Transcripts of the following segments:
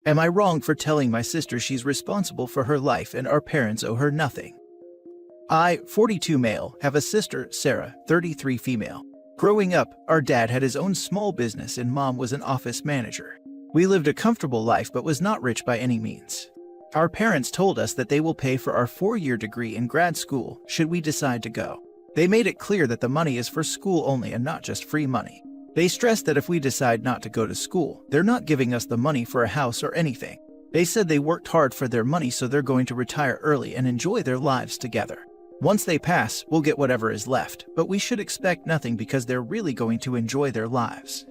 Am I wrong for telling my sister she's responsible for her life and our parents owe her nothing? I, 42 male, have a sister, Sarah, 33 female. Growing up, our dad had his own small business and mom was an office manager. We lived a comfortable life but was not rich by any means. Our parents told us that they will pay for our 4-year degree in grad school should we decide to go. They made it clear that the money is for school only and not just free money. They stressed that if we decide not to go to school, they're not giving us the money for a house or anything. They said they worked hard for their money, so they're going to retire early and enjoy their lives together. Once they pass, we'll get whatever is left, but we should expect nothing because they're really going to enjoy their lives.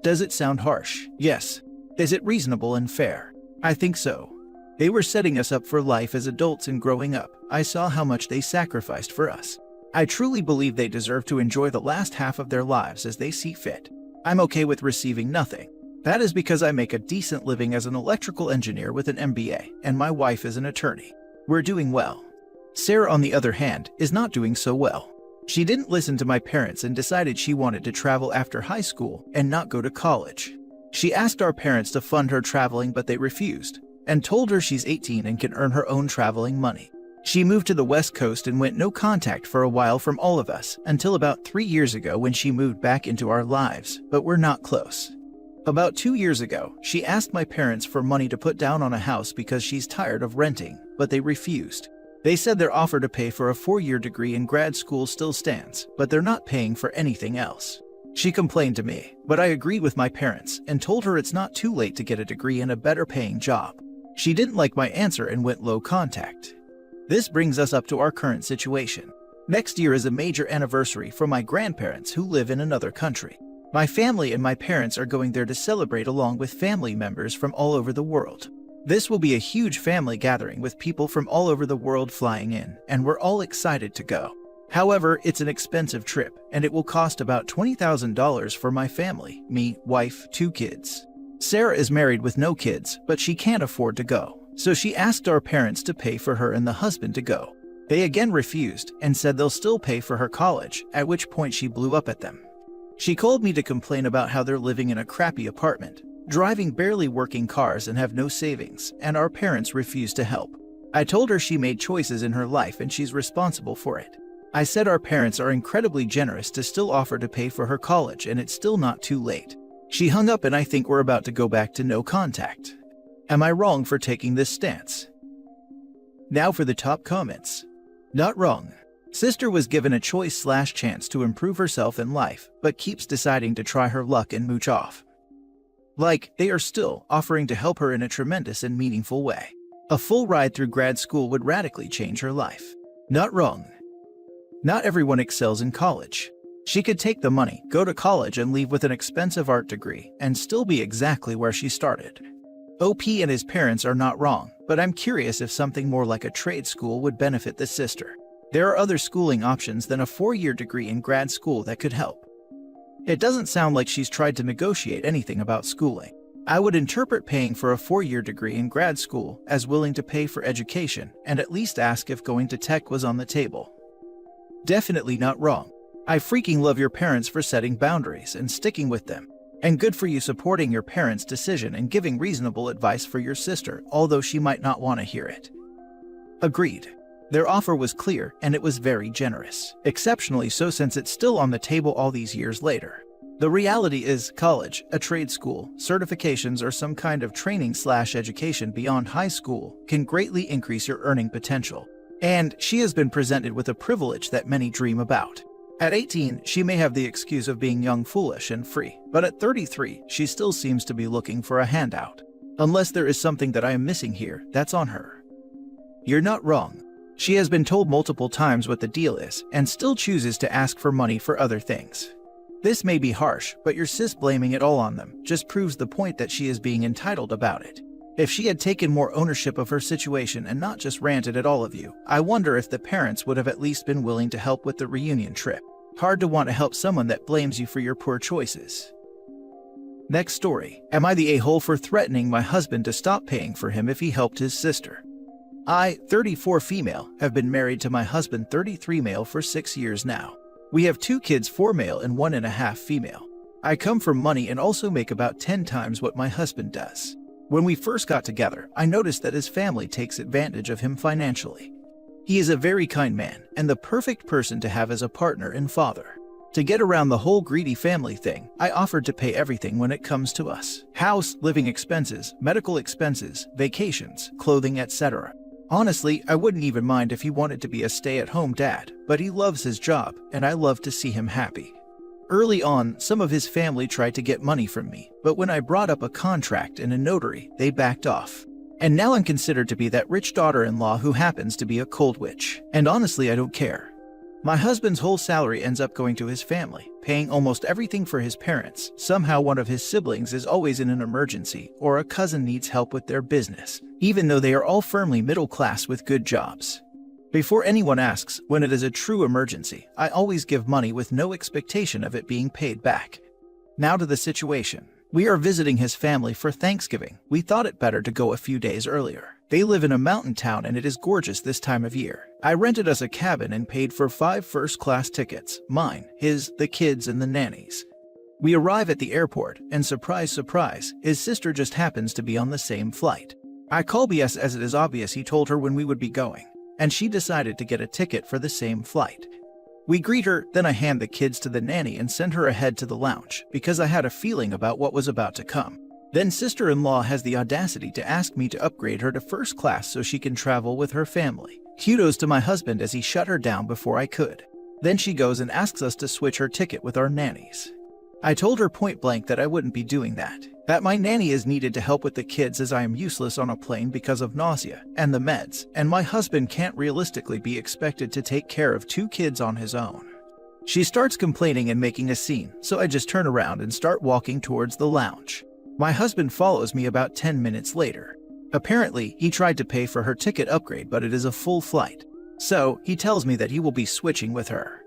Does it sound harsh? Yes. Is it reasonable and fair? I think so. They were setting us up for life as adults, and growing up, I saw how much they sacrificed for us. I truly believe they deserve to enjoy the last half of their lives as they see fit. I'm okay with receiving nothing. That is because I make a decent living as an electrical engineer with an MBA, and my wife is an attorney. We're doing well. Sarah, on the other hand, is not doing so well. She didn't listen to my parents and decided she wanted to travel after high school and not go to college. She asked our parents to fund her traveling, but they refused, and told her she's 18 and can earn her own traveling money. She moved to the West Coast and went no contact for a while from all of us until about 3 years ago when she moved back into our lives, but we're not close. About 2 years ago, she asked my parents for money to put down on a house because she's tired of renting, but they refused. They said their offer to pay for a 4-year degree in grad school still stands, but they're not paying for anything else. She complained to me, but I agreed with my parents and told her it's not too late to get a degree and a better paying job. She didn't like my answer and went low contact. This brings us up to our current situation. Next year is a major anniversary for my grandparents who live in another country. My family and my parents are going there to celebrate along with family members from all over the world. This will be a huge family gathering with people from all over the world flying in, and we're all excited to go. However, it's an expensive trip, and it will cost about $20,000 for my family, me, wife, 2 kids. Sarah is married with no kids, but she can't afford to go, so she asked our parents to pay for her and the husband to go. They again refused and said they'll still pay for her college, at which point she blew up at them. She called me to complain about how they're living in a crappy apartment, driving barely working cars and have no savings, and our parents refused to help. I told her she made choices in her life and she's responsible for it. I said our parents are incredibly generous to still offer to pay for her college and it's still not too late. She hung up and I think we're about to go back to no contact. Am I wrong for taking this stance? Now for the top comments. Not wrong. Sister was given a choice/chance to improve herself in life, but keeps deciding to try her luck and mooch off. Like, they are still offering to help her in a tremendous and meaningful way. A full ride through grad school would radically change her life. Not wrong. Not everyone excels in college. She could take the money, go to college and leave with an expensive art degree, and still be exactly where she started. OP and his parents are not wrong, but I'm curious if something more like a trade school would benefit the sister. There are other schooling options than a 4-year degree in grad school that could help. It doesn't sound like she's tried to negotiate anything about schooling. I would interpret paying for a 4-year degree in grad school as willing to pay for education and at least ask if going to tech was on the table. Definitely not wrong. I freaking love your parents for setting boundaries and sticking with them. And good for you supporting your parents' decision and giving reasonable advice for your sister, although she might not want to hear it. Agreed. Their offer was clear and it was very generous, exceptionally so since it's still on the table all these years later. The reality is, college, a trade school, certifications or some kind of training/education beyond high school can greatly increase your earning potential. And she has been presented with a privilege that many dream about. At 18, she may have the excuse of being young, foolish, and free, but at 33, she still seems to be looking for a handout. Unless there is something that I am missing here, that's on her. You're not wrong. She has been told multiple times what the deal is, and still chooses to ask for money for other things. This may be harsh, but your sis blaming it all on them just proves the point that she is being entitled about it. If she had taken more ownership of her situation and not just ranted at all of you, I wonder if the parents would have at least been willing to help with the reunion trip. Hard to want to help someone that blames you for your poor choices. Next story. Am I the a-hole for threatening my husband to stop paying for him if he helped his sister? I, 34 female, have been married to my husband 33 male for 6 years now. We have 2 kids, 4 male and 1.5 female. I come from money and also make about 10 times what my husband does. When we first got together, I noticed that his family takes advantage of him financially. He is a very kind man and the perfect person to have as a partner and father. To get around the whole greedy family thing, I offered to pay everything when it comes to us: house, living expenses, medical expenses, vacations, clothing, etc. Honestly, I wouldn't even mind if he wanted to be a stay-at-home dad, but he loves his job, and I love to see him happy. Early on, some of his family tried to get money from me, but when I brought up a contract and a notary, they backed off. And now I'm considered to be that rich daughter-in-law who happens to be a cold witch. And honestly, I don't care. My husband's whole salary ends up going to his family, paying almost everything for his parents. Somehow one of his siblings is always in an emergency, or a cousin needs help with their business, even though they are all firmly middle class with good jobs. Before anyone asks, when it is a true emergency, I always give money with no expectation of it being paid back. Now to the situation. We are visiting his family for Thanksgiving. We thought it better to go a few days earlier. They live in a mountain town and it is gorgeous this time of year. I rented us a cabin and paid for 5 first-class tickets, mine, his, the kids, and the nannies. We arrive at the airport, and surprise, surprise, his sister just happens to be on the same flight. I call BS as it is obvious he told her when we would be going, and she decided to get a ticket for the same flight. We greet her, then I hand the kids to the nanny and send her ahead to the lounge, because I had a feeling about what was about to come. Then sister-in-law has the audacity to ask me to upgrade her to first class so she can travel with her family. Kudos to my husband as he shut her down before I could. Then she goes and asks us to switch her ticket with our nannies. I told her point blank that I wouldn't be doing that. That my nanny is needed to help with the kids as I am useless on a plane because of nausea and the meds, and my husband can't realistically be expected to take care of 2 kids on his own. She starts complaining and making a scene, so I just turn around and start walking towards the lounge. My husband follows me about 10 minutes later. Apparently, he tried to pay for her ticket upgrade, but it is a full flight. So, he tells me that he will be switching with her.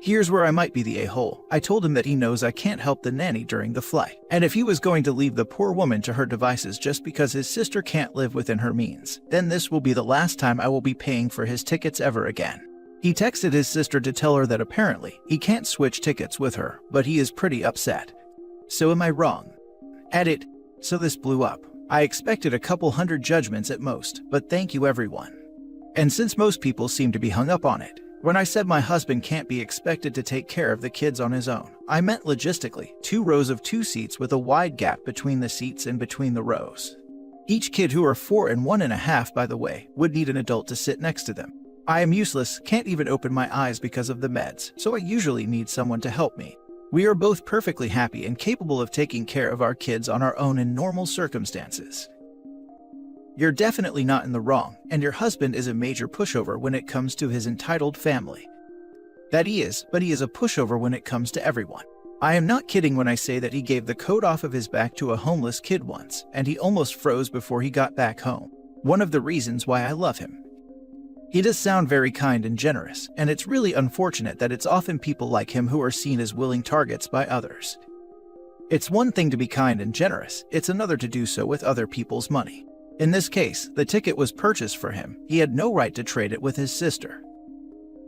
Here's where I might be the a-hole. I told him that he knows I can't help the nanny during the flight, and if he was going to leave the poor woman to her devices just because his sister can't live within her means, then this will be the last time I will be paying for his tickets ever again. He texted his sister to tell her that apparently he can't switch tickets with her, but he is pretty upset. So am I wrong? Edit. So this blew up. I expected a couple hundred judgments at most, but thank you everyone. And since most people seem to be hung up on it, when I said my husband can't be expected to take care of the kids on his own, I meant logistically 2 rows of 2 seats with a wide gap between the seats and between the rows. Each kid, who are 4 and 1.5 by the way, would need an adult to sit next to them. I am useless, can't even open my eyes because of the meds, so I usually need someone to help me. We are both perfectly happy and capable of taking care of our kids on our own in normal circumstances. You're definitely not in the wrong, and your husband is a major pushover when it comes to his entitled family. That he is, but he is a pushover when it comes to everyone. I am not kidding when I say that he gave the coat off of his back to a homeless kid once, and he almost froze before he got back home. One of the reasons why I love him. He does sound very kind and generous, and it's really unfortunate that it's often people like him who are seen as willing targets by others. It's one thing to be kind and generous, it's another to do so with other people's money. In this case, the ticket was purchased for him. He had no right to trade it with his sister.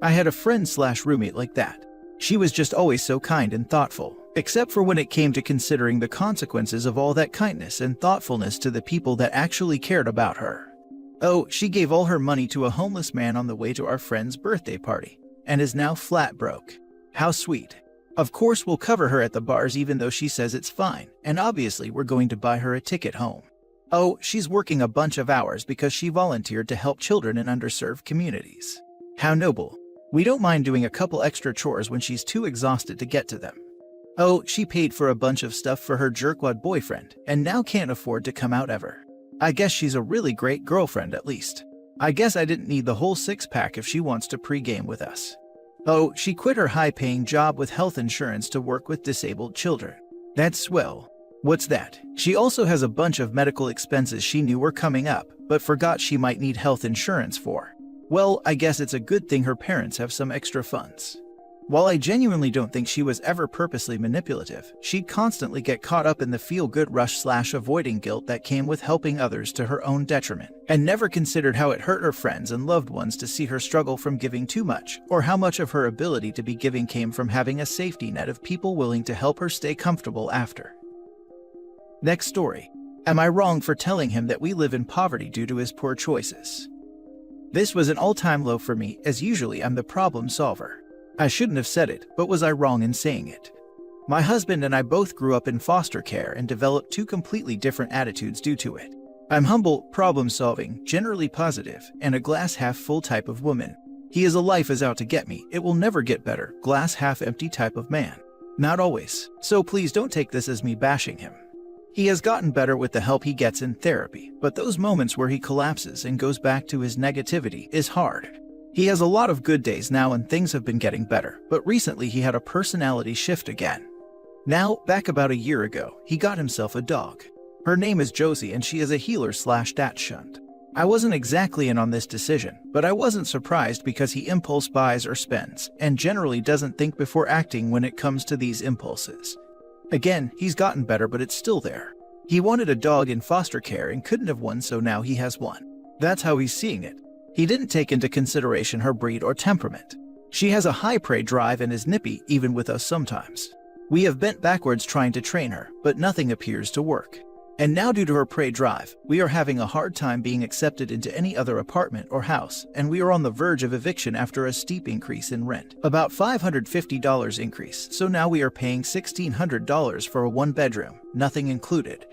I had a friend/roommate like that. She was just always so kind and thoughtful, except for when it came to considering the consequences of all that kindness and thoughtfulness to the people that actually cared about her. Oh, she gave all her money to a homeless man on the way to our friend's birthday party, and is now flat broke. How sweet. Of course we'll cover her at the bars even though she says it's fine, and obviously we're going to buy her a ticket home. Oh, she's working a bunch of hours because she volunteered to help children in underserved communities. How noble. We don't mind doing a couple extra chores when she's too exhausted to get to them. Oh, she paid for a bunch of stuff for her jerkwad boyfriend, and now can't afford to come out ever. I guess she's a really great girlfriend at least. I guess I didn't need the whole 6-pack if she wants to pre-game with us. Oh, she quit her high-paying job with health insurance to work with disabled children. That's swell. What's that? She also has a bunch of medical expenses she knew were coming up, but forgot she might need health insurance for. Well, I guess it's a good thing her parents have some extra funds. While I genuinely don't think she was ever purposely manipulative, she'd constantly get caught up in the feel-good rush/avoiding guilt that came with helping others to her own detriment, and never considered how it hurt her friends and loved ones to see her struggle from giving too much, or how much of her ability to be giving came from having a safety net of people willing to help her stay comfortable after. Next story. Am I wrong for telling him that we live in poverty due to his poor choices? This was an all-time low for me, as usually I'm the problem solver. I shouldn't have said it, but was I wrong in saying it? My husband and I both grew up in foster care and developed two completely different attitudes due to it. I'm humble, problem-solving, generally positive, and a glass-half-full type of woman. He is a life is out to get me, it will never get better, glass-half-empty type of man. Not always, so please don't take this as me bashing him. He has gotten better with the help he gets in therapy, but those moments where he collapses and goes back to his negativity is hard. He has a lot of good days now and things have been getting better, but recently he had a personality shift again. Now, back about a year ago, he got himself a dog. Her name is Josie and she is a healer/dachshund. I wasn't exactly in on this decision, but I wasn't surprised because he impulse buys or spends, and generally doesn't think before acting when it comes to these impulses. Again, he's gotten better but it's still there. He wanted a dog in foster care and couldn't have one, so now he has one. That's how he's seeing it. He didn't take into consideration her breed or temperament. She has a high prey drive and is nippy even with us sometimes. We have bent backwards trying to train her, but nothing appears to work. And now due to her prey drive, we are having a hard time being accepted into any other apartment or house, and we are on the verge of eviction after a steep increase in rent. About $550 increase, so now we are paying $1,600 for a one-bedroom, nothing included.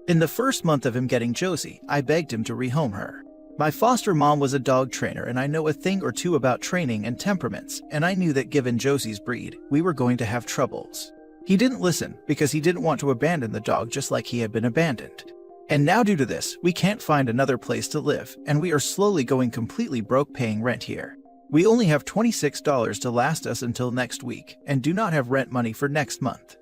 In the first month of him getting Josie, I begged him to rehome her. My foster mom was a dog trainer and I know a thing or two about training and temperaments, and I knew that given Josie's breed, we were going to have troubles. He didn't listen because he didn't want to abandon the dog just like he had been abandoned. And now due to this, we can't find another place to live, and we are slowly going completely broke paying rent here. We only have $26 to last us until next week, and do not have rent money for next month.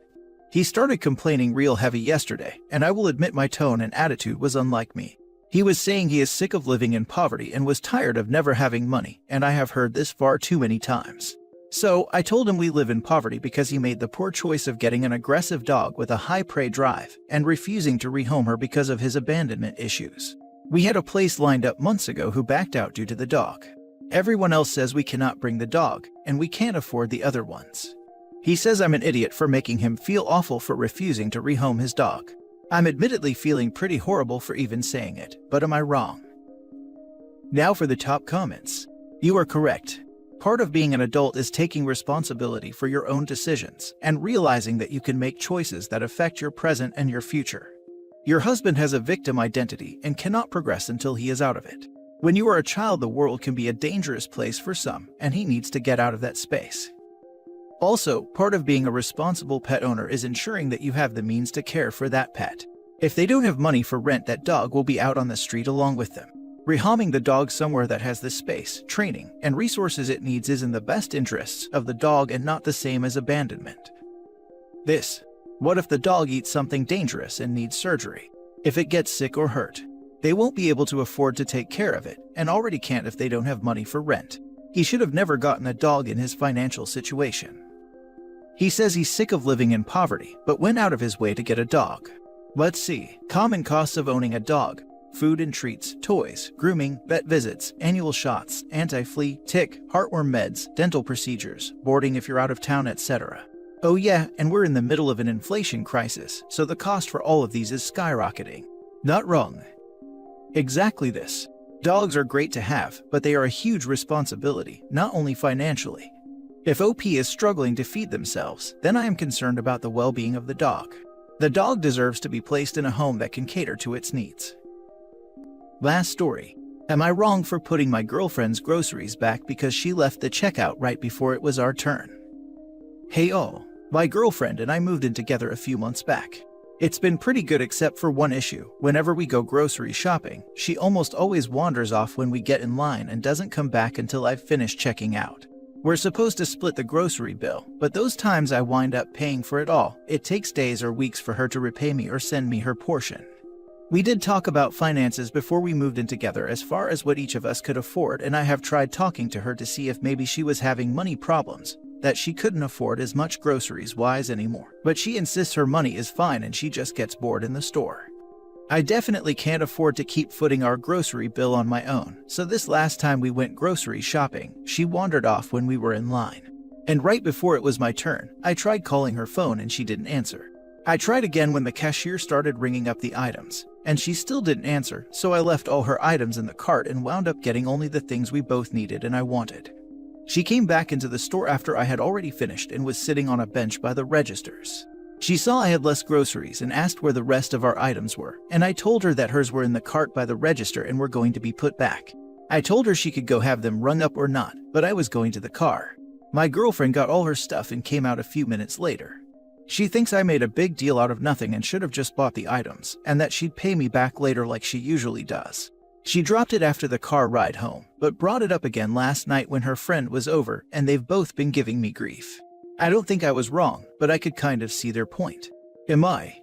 He started complaining real heavy yesterday, and I will admit my tone and attitude was unlike me. He was saying he is sick of living in poverty and was tired of never having money, and I have heard this far too many times. So, I told him we live in poverty because he made the poor choice of getting an aggressive dog with a high prey drive and refusing to rehome her because of his abandonment issues. We had a place lined up months ago who backed out due to the dog. Everyone else says we cannot bring the dog, and we can't afford the other ones. He says I'm an idiot for making him feel awful for refusing to rehome his dog. I'm admittedly feeling pretty horrible for even saying it, but am I wrong? Now for the top comments. You are correct. Part of being an adult is taking responsibility for your own decisions and realizing that you can make choices that affect your present and your future. Your husband has a victim identity and cannot progress until he is out of it. When you are a child, the world can be a dangerous place for some, and he needs to get out of that space. Also, part of being a responsible pet owner is ensuring that you have the means to care for that pet. If they don't have money for rent, that dog will be out on the street along with them. Rehoming the dog somewhere that has the space, training, and resources it needs is in the best interests of the dog and not the same as abandonment. What if the dog eats something dangerous and needs surgery? If it gets sick or hurt, they won't be able to afford to take care of it, and already can't if they don't have money for rent. He should have never gotten a dog in his financial situation. He says he's sick of living in poverty, but went out of his way to get a dog. Let's see. Common costs of owning a dog: food and treats, toys, grooming, vet visits, annual shots, anti-flea, tick, heartworm meds, dental procedures, boarding if you're out of town, etc. Oh yeah, and we're in the middle of an inflation crisis, so the cost for all of these is skyrocketing. Not wrong. Exactly this. Dogs are great to have, but they are a huge responsibility, not only financially. If OP is struggling to feed themselves, then I am concerned about the well-being of the dog. The dog deserves to be placed in a home that can cater to its needs. Last story. Am I wrong for putting my girlfriend's groceries back because she left the checkout right before it was our turn? Hey all, my girlfriend and I moved in together a few months back. It's been pretty good except for one issue. Whenever we go grocery shopping, she almost always wanders off when we get in line and doesn't come back until I've finished checking out. We're supposed to split the grocery bill, but those times I wind up paying for it all. It takes days or weeks for her to repay me or send me her portion. We did talk about finances before we moved in together as far as what each of us could afford, and I have tried talking to her to see if maybe she was having money problems, that she couldn't afford as much groceries-wise anymore. But she insists her money is fine and she just gets bored in the store. I definitely can't afford to keep footing our grocery bill on my own, so this last time we went grocery shopping, she wandered off when we were in line. And right before it was my turn, I tried calling her phone and she didn't answer. I tried again when the cashier started ringing up the items, and she still didn't answer, so I left all her items in the cart and wound up getting only the things we both needed and I wanted. She came back into the store after I had already finished and was sitting on a bench by the registers. She saw I had less groceries and asked where the rest of our items were, and I told her that hers were in the cart by the register and were going to be put back. I told her she could go have them rung up or not, but I was going to the car. My girlfriend got all her stuff and came out a few minutes later. She thinks I made a big deal out of nothing and should have just bought the items, and that she'd pay me back later like she usually does. She dropped it after the car ride home, but brought it up again last night when her friend was over, and they've both been giving me grief. I don't think I was wrong, but I could kind of see their point. Am I?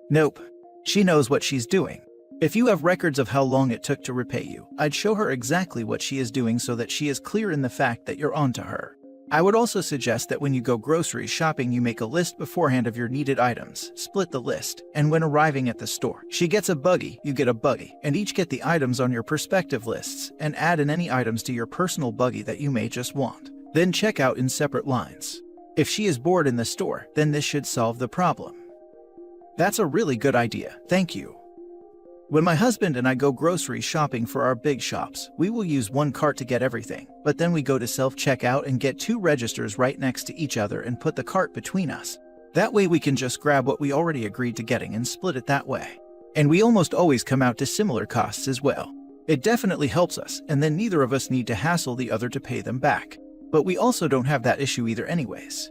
Nope. She knows what she's doing. If you have records of how long it took to repay you, I'd show her exactly what she is doing so that she is clear in the fact that you're onto her. I would also suggest that when you go grocery shopping you make a list beforehand of your needed items, split the list, and when arriving at the store, she gets a buggy, you get a buggy, and each get the items on your respective lists, and add in any items to your personal buggy that you may just want. Then check out in separate lines. If she is bored in the store, then this should solve the problem. That's a really good idea, thank you. When my husband and I go grocery shopping for our big shops, we will use one cart to get everything, but then we go to self-checkout and get 2 registers right next to each other and put the cart between us. That way we can just grab what we already agreed to getting and split it that way. And we almost always come out to similar costs as well. It definitely helps us, and then neither of us need to hassle the other to pay them back. But we also don't have that issue either anyways.